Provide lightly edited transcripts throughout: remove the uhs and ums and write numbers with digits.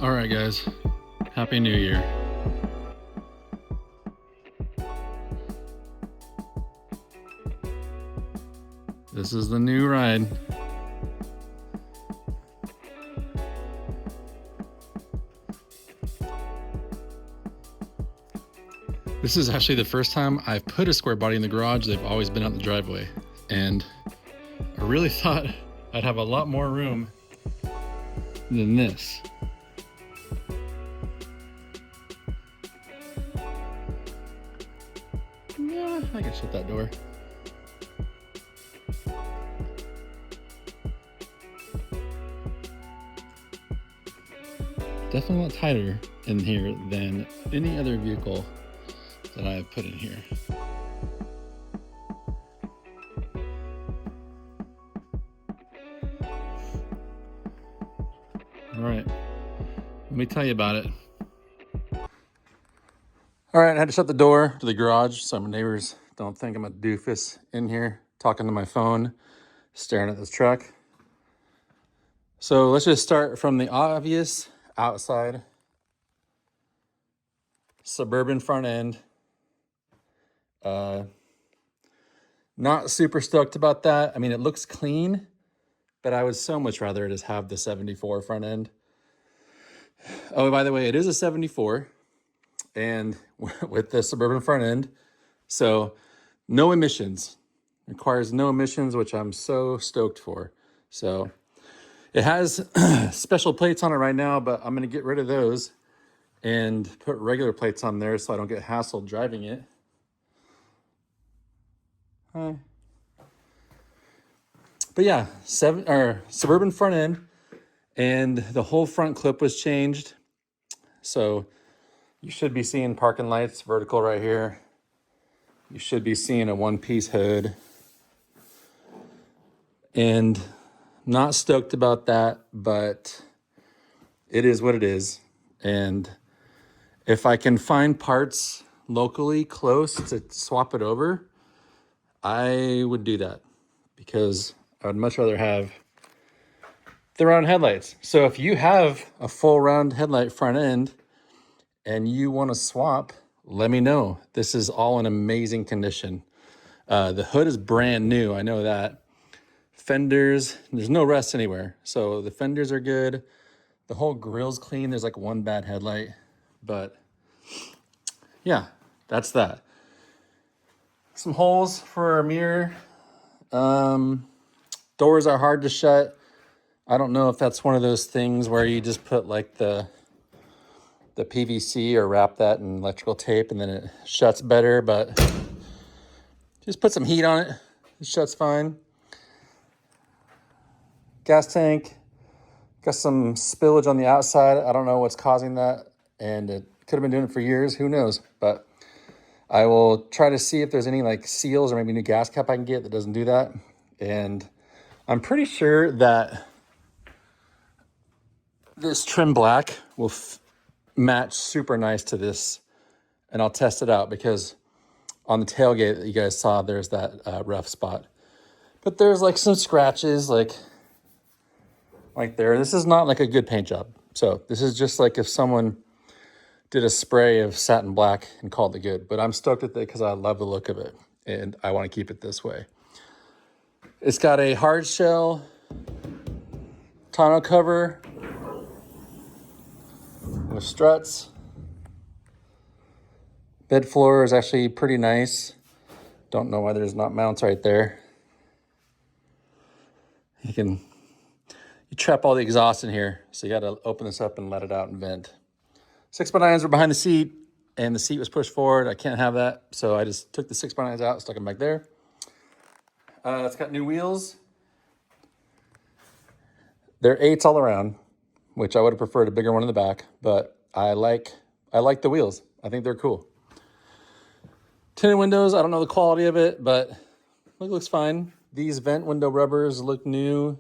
All right, guys. Happy New Year. This is the new ride. This is actually the first time I've put a square body in the garage. They've always been out in the driveway. And I really thought I'd have a lot more room than this. Yeah, I can shut that door. Definitely a lot tighter in here than any other vehicle that I've put in here. All right, let me tell you about it. All right, I had to shut the door to the garage so my neighbors don't think I'm a doofus in here talking to my phone, staring at this truck. So let's just start from the obvious outside. Suburban front end. Not super stoked about that. I mean, it looks clean, but I would so much rather just have the 74 front end. Oh, by the way, it is a 74 and with the Suburban front end. So no emissions, requires no emissions, which I'm so stoked for. So it has special plates on it right now, but I'm going to get rid of those and put regular plates on there so I don't get hassled driving it. But yeah, Suburban front end, and the whole front clip was changed. So you should be seeing parking lights vertical right here. You should be seeing a one-piece hood. And not stoked about that, but it is what it is. And if I can find parts locally close to swap it over, I would do that because I would much rather have the round headlights. So if you have a full round headlight front end and you want to swap, let me know. This is all in amazing condition. The hood is brand new, I know that. Fenders, there's no rust anywhere. So the fenders are good. The whole grill's clean. There's like one bad headlight, but yeah, that's that. Some holes for a mirror. Doors are hard to shut. I don't know if that's one of those things where you just put like the PVC or wrap that in electrical tape and then it shuts better, but just put some heat on it. It shuts fine. Gas tank, got some spillage on the outside. I don't know what's causing that, and it could have been doing it for years. Who knows? But I will try to see if there's any like seals or maybe a new gas cap I can get that doesn't do that. And I'm pretty sure that this trim black will match super nice to this, and I'll test it out because on the tailgate that you guys saw, there's that rough spot. But there's like some scratches like there. This is not like a good paint job. So this is just like if someone did a spray of satin black and called it good. But I'm stoked with it because I love the look of it and I want to keep it this way. It's got a hard shell tonneau cover with struts. Bed floor is actually pretty nice. Don't know why there's not mounts right there. You trap all the exhaust in here, so you got to open this up and let it out and vent. 6x9s were behind the seat, and the seat was pushed forward. I can't have that, so I just took the 6x9s out, stuck them back there. It's got new wheels. They're 8s all around, which I would have preferred a bigger one in the back, but I like the wheels. I think they're cool. Tinted windows, I don't know the quality of it, but it looks fine. These vent window rubbers look new.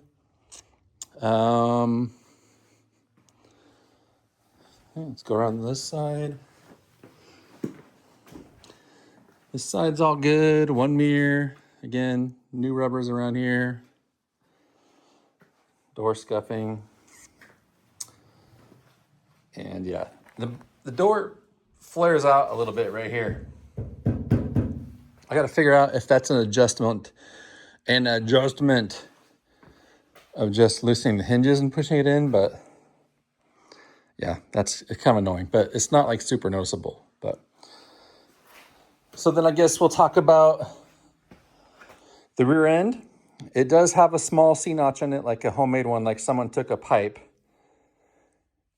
Let's go around this side. This side's all good. One mirror. Again, new rubbers around here. Door scuffing. And yeah, the door flares out a little bit right here. I got to figure out if that's an adjustment of just loosening the hinges and pushing it in, but yeah, it's kind of annoying, but it's not like super noticeable. But so then I guess we'll talk about the rear end. It does have a small C-notch in it, like a homemade one, like someone took a pipe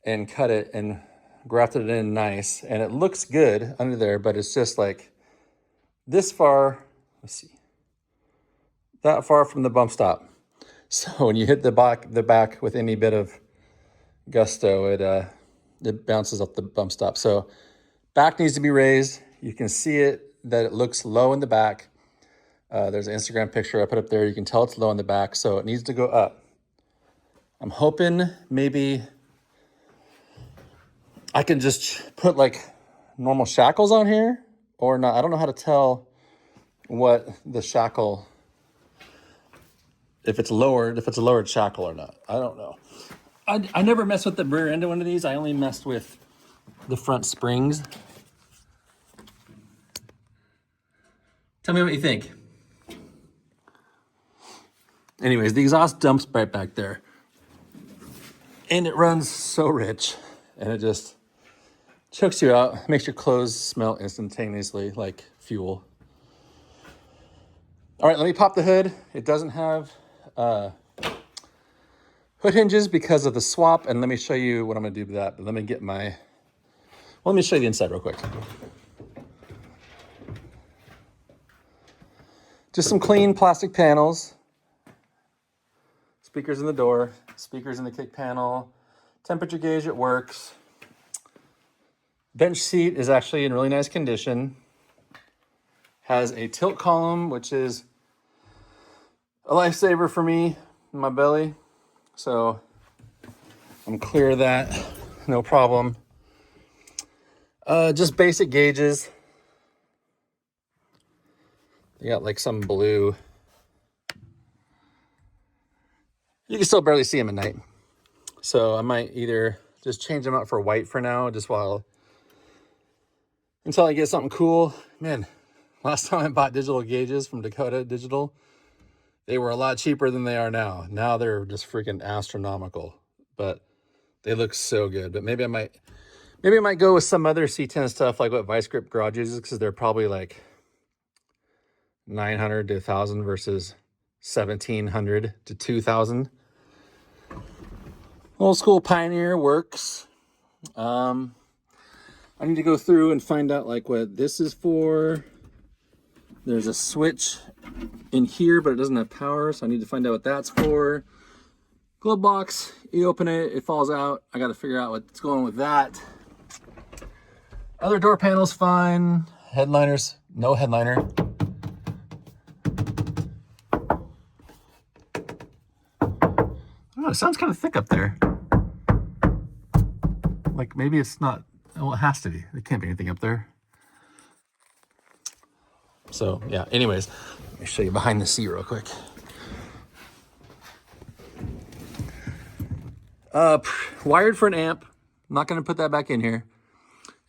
and cut it and grafted it in nice, and it looks good under there, but it's just like this far, let's see, that far from the bump stop. So when you hit the back with any bit of gusto, it bounces off the bump stop. So back needs to be raised. You can see it, that it looks low in the back. There's an Instagram picture I put up there. You can tell it's low in the back, so it needs to go up. I'm hoping maybe I can just put like normal shackles on here or not. I don't know how to tell what the shackle, if it's a lowered shackle or not. I don't know. I never messed with the rear end of one of these. I only messed with the front springs. Tell me what you think. Anyways, the exhaust dumps right back there. And it runs so rich. And it just chokes you out. Makes your clothes smell instantaneously like fuel. All right, let me pop the hood. It doesn't have hood hinges because of the swap. And let me show you what I'm going to do with that. But let me get let me show you the inside real quick. Just some clean plastic panels. Speakers in the door, speakers in the kick panel, temperature gauge, it works. Bench seat is actually in really nice condition. Has a tilt column, which is a lifesaver for me in my belly. So I'm clear of that, no problem. Just basic gauges. You got like some blue. You can still barely see them at night. So I might either just change them out for white for now, just until I get something cool. Man, last time I bought digital gauges from Dakota Digital, they were a lot cheaper than they are now. Now they're just freaking astronomical, but they look so good. But maybe I might go with some other C10 stuff like what Vice Grip Garage uses, because they're probably like 900 to 1,000 versus 1,700 to 2,000. Old school Pioneer works. I need to go through and find out like what this is for. There's a switch in here, but it doesn't have power, so I need to find out what that's for. Glove box, you open it, it falls out. I got to figure out what's going on with that. Other door panels, fine. Headliners, no headliner. Oh, it sounds kind of thick up there. Like maybe it's not, well, it has to be. There can't be anything up there. So yeah, anyways, let me show you behind the seat real quick. Wired for an amp. I'm not going to put that back in here.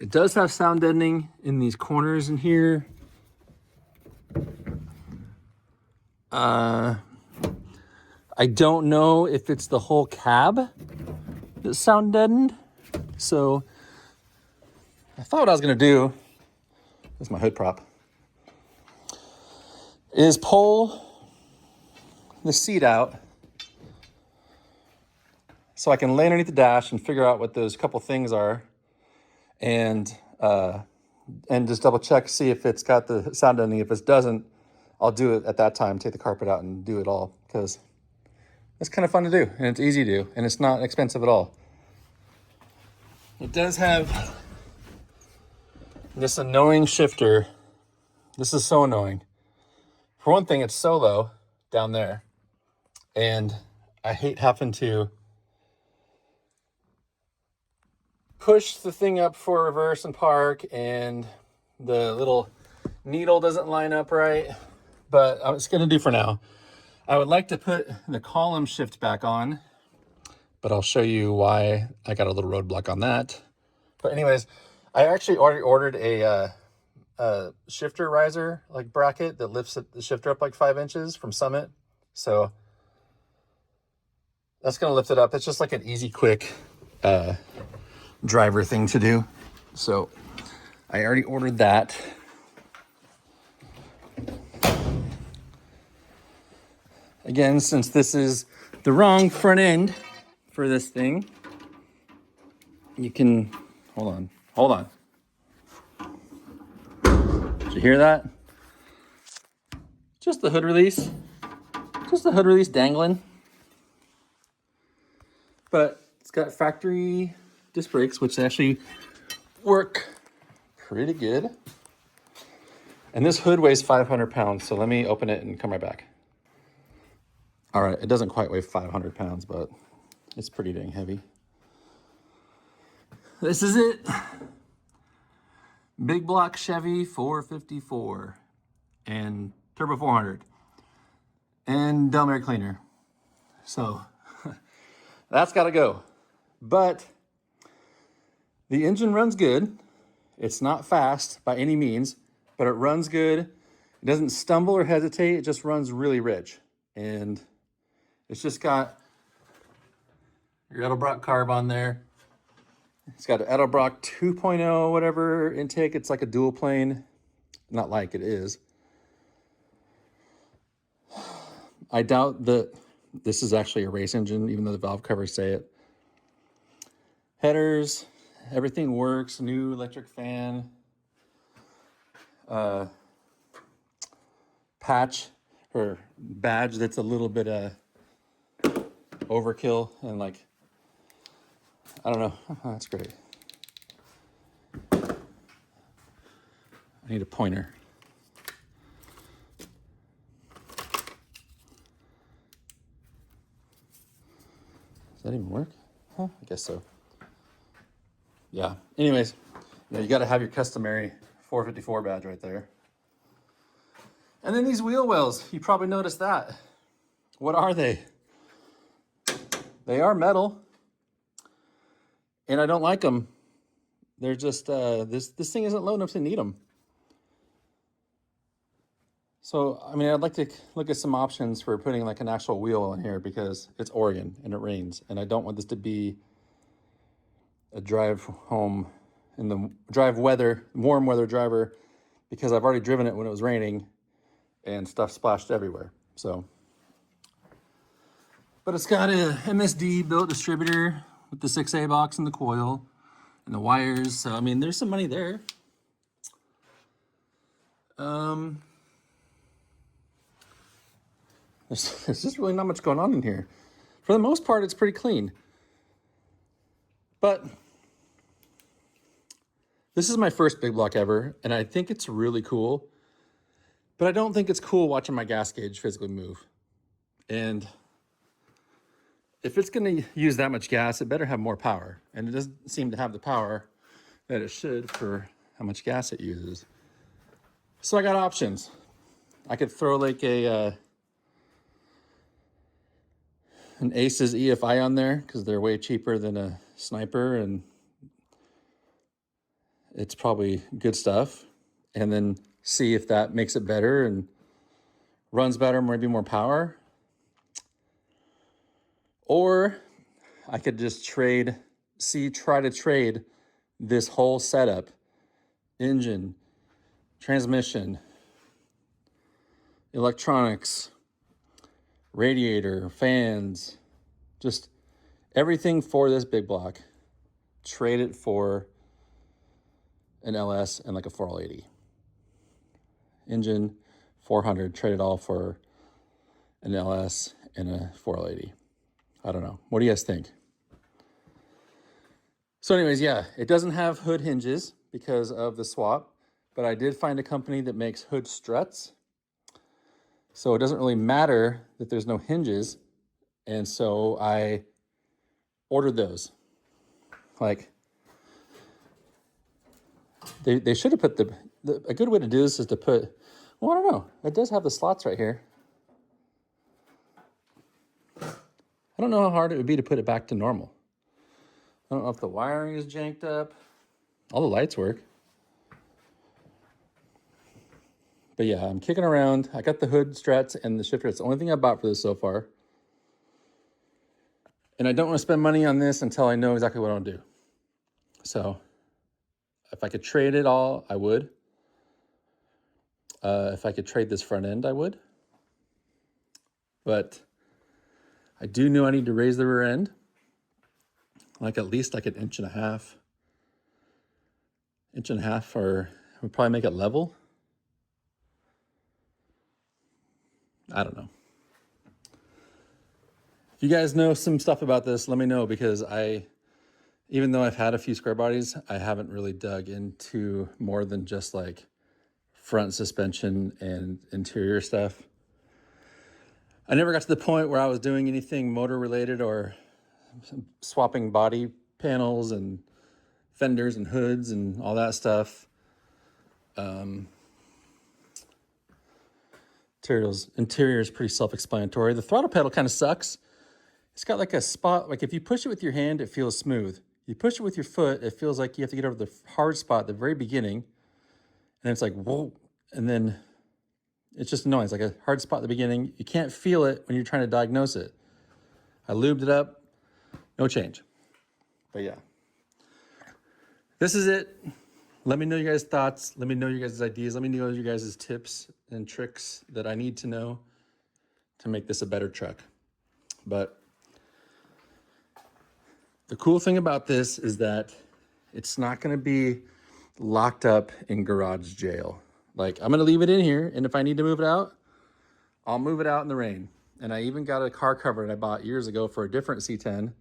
It does have sound deadening in these corners in here. I don't know if it's the whole cab that's sound deadened. So I thought what I was going to do, this is my hood prop, is pull the seat out so I can lay underneath the dash and figure out what those couple things are, and just double check, see if it's got the sound deadening. If it doesn't, I'll do it at that time, take the carpet out and do it all, because it's kind of fun to do and it's easy to do and it's not expensive at all. It does have this annoying shifter. This is so annoying. For one thing, it's so low down there, and I hate having to push the thing up for reverse and park, and the little needle doesn't line up right, but it's going to do for now. I would like to put the column shift back on, but I'll show you why I got a little roadblock on that. But anyways, I actually already ordered a shifter riser like bracket that lifts the shifter up like 5 inches from Summit. So that's going to lift it up. It's just like an easy, quick driver thing to do. So I already ordered that. Again, since this is the wrong front end for this thing, you can, hold on. Did you hear that? Just the hood release. Just the hood release dangling. But it's got factory disc brakes, which actually work pretty good. And this hood weighs 500 pounds, so let me open it and come right back. All right, it doesn't quite weigh 500 pounds, but it's pretty dang heavy. This is it. Big block Chevy 454 and Turbo 400 and Del Mar cleaner. So that's got to go. But the engine runs good. It's not fast by any means, but it runs good. It doesn't stumble or hesitate. It just runs really rich. And it's just got your Edelbrock carb on there. It's got an Edelbrock 2.0 whatever intake. It's like a dual plane. Not like it is. I doubt that this is actually a race engine, even though the valve covers say it. Headers, everything works. New electric fan. Patch or badge that's a little bit overkill and like, I don't know. That's great. I need a pointer. Does that even work? Huh, I guess so. Yeah. Anyways, you got to have your customary 454 badge right there. And then these wheel wells, you probably noticed that. What are they? They are metal, and I don't like them. They're just this thing isn't low enough to need them. So I mean, I'd like to look at some options for putting like an actual wheel in here because it's Oregon and it rains, and I don't want this to be a drive home in the warm weather driver, because I've already driven it when it was raining and stuff splashed everywhere. So, but it's got a MSD built distributor with the 6A box and the coil and the wires. So, I mean, there's some money there. There's just really not much going on in here. For the most part, it's pretty clean. But this is my first big block ever, and I think it's really cool. But I don't think it's cool watching my gas gauge physically move. And if it's going to use that much gas, it better have more power. And it doesn't seem to have the power that it should for how much gas it uses. So I got options. I could throw like an Aces EFI on there because they're way cheaper than a Sniper, and it's probably good stuff. And then see if that makes it better and runs better, maybe more power. Or I could just try to trade this whole setup, engine, transmission, electronics, radiator, fans, just everything for this big block, trade it for an LS and like a 480. Engine, 400, trade it all for an LS and a 480. I don't know. What do you guys think? So anyways, yeah, it doesn't have hood hinges because of the swap, but I did find a company that makes hood struts. So it doesn't really matter that there's no hinges. And so I ordered those. Like, they should have put a good way to do this is to put, well, I don't know. It does have the slots right here. I don't know how hard it would be to put it back to normal. I don't know if the wiring is janked up. All the lights work. But yeah, I'm kicking around. I got the hood struts and the shifter. It's the only thing I bought for this so far. And I don't want to spend money on this until I know exactly what I'll do. So if I could trade it all, I would. If I could trade this front end, I would. But I do know I need to raise the rear end. Like at least like 1.5 inches. Or we'll probably make it level. I don't know. If you guys know some stuff about this, let me know, because even though I've had a few square bodies, I haven't really dug into more than just like front suspension and interior stuff. I never got to the point where I was doing anything motor related or swapping body panels and fenders and hoods and all that stuff. Interior is pretty self-explanatory. The throttle pedal kind of sucks. It's got like a spot, like if you push it with your hand, it feels smooth. You push it with your foot, it feels like you have to get over the hard spot at the very beginning. And it's like, whoa. And then it's just annoying. It's like a hard spot at the beginning. You can't feel it when you're trying to diagnose it. I lubed it up, no change. But yeah, this is it. Let me know your guys' thoughts. Let me know your guys' ideas. Let me know your guys' tips and tricks that I need to know to make this a better truck. But the cool thing about this is that it's not going to be locked up in garage jail. Like, I'm going to leave it in here, and if I need to move it out, I'll move it out in the rain. And I even got a car cover that I bought years ago for a different C10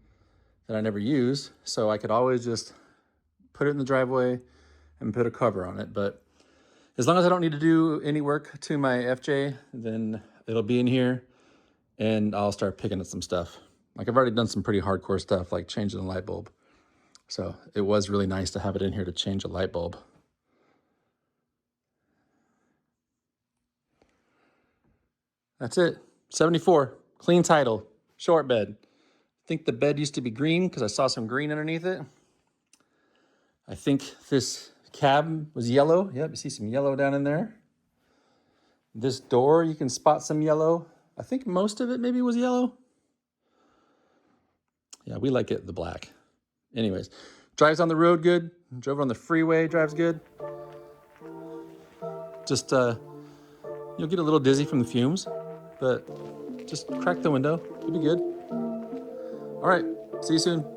that I never use, so I could always just put it in the driveway and put a cover on it. But as long as I don't need to do any work to my FJ, then it'll be in here, and I'll start picking at some stuff. Like, I've already done some pretty hardcore stuff, like changing the light bulb. So it was really nice to have it in here to change a light bulb. That's it. 74, clean title, short bed. I think the bed used to be green because I saw some green underneath it. I think this cab was yellow. Yep, you see some yellow down in there. This door, you can spot some yellow. I think most of it maybe was yellow. Yeah, we like it the black. Anyways, drives on the road good. Drove on the freeway, drives good. Just, you'll get a little dizzy from the fumes, but just crack the window. You'll be good. All right, see you soon.